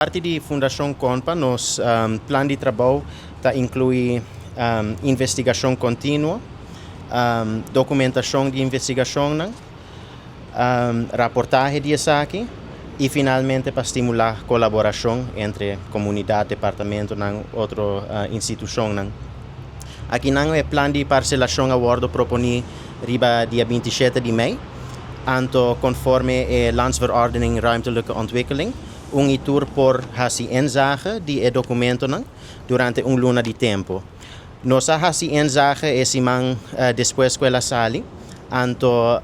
Parte da Fundação CONPA, nosso plano de trabalho inclui investigação contínua, documentação de investigação, reportagem de saque e, finalmente, para estimular colaboração entre comunidade, departamento e outra instituição. Aqui não é plano de parcelação a bordo proponi riba dia 27 de mei, anto conforme a Landsverordening Ruimtelijke Ontwikkeling, tour por hasi enzage die documento durante luna de tempo. Nossa hasi enzage é simang depois que ela sali, anto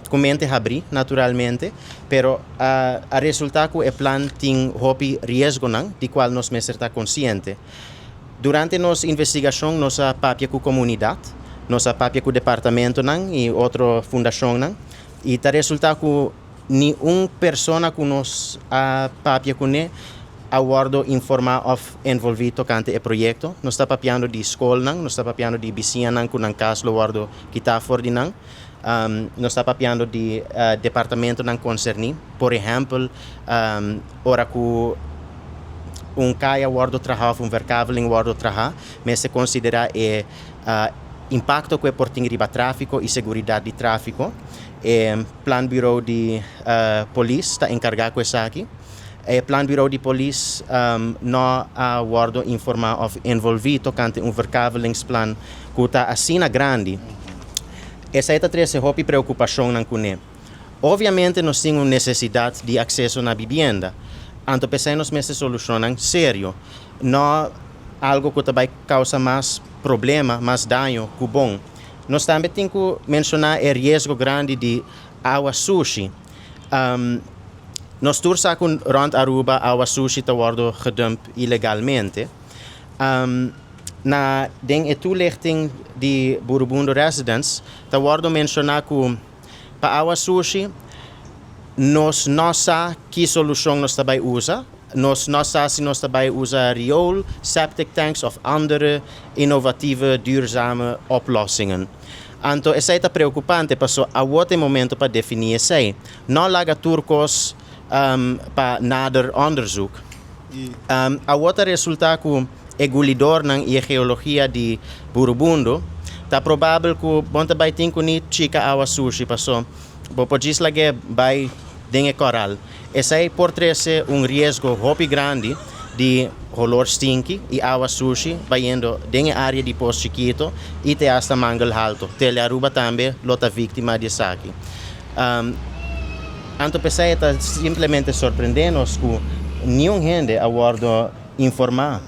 comente abrir naturalmente, pero a resultado é plan tem hopi riesgo de qual nós mesmo está consciente. Durante nossa investigação, nossa papia com comunidade, nossa papia com departamento e outra fundação, e tá resultado nenhuma pessoa que nós papia com a bordo informar of envolvido tocante o projeto. Nós está papiando de escola, nós está papiando de vizinha com um caso do bordo que está fora de nós está papiando de departamento não concerni. Por exemplo, ora que caia bordo trabalho, verkaveling bordo trabalho, mas se considera impacto que porting riba tráfico e segurança de tráfico. Plan Bureau de Polícia está encarregado com isso aqui. Plan Bureau de Polícia não a bordo informar of envolvido tocante verkavelingsplan que está assim grande. Essa é a terceira preocupação com ele. Obviamente, nós temos necessidade de acesso na vivenda. Anto pensamos nessa solução sério, não algo que vai causar mais problema, mais dano que bom. Nós também temos que mencionar o risco grande de água sushi. Nós torçamos com rond Aruba água sushi está sendo gedumpt ilegalmente. Na toelichting de Buribundo Residents está sendo mencionado que para água sushi nós não sabemos que solução nós também usa. Nós não sabemos se nós também usa riool, septic tanks of andere innovatieve, duurzame oplossingen. Então, isso é preocupante, porque há outro momento para definir isso. Não laga turcos para nader onderzoek. Há outro resultado que o gulidor e a geologia de Buribundo está provável que bom também tem que chica água sushi, porque pode ser que vai dengue coral. Esse aí pode ser risco muito grande de olor stinky e água sushi vai indo dengue área de Poço Chiquito e até hasta Mangal Alto. Tele Aruba também lota vítima de saque. Anto pensei está simplesmente surpreendendo que nenhum gente a bordo informar.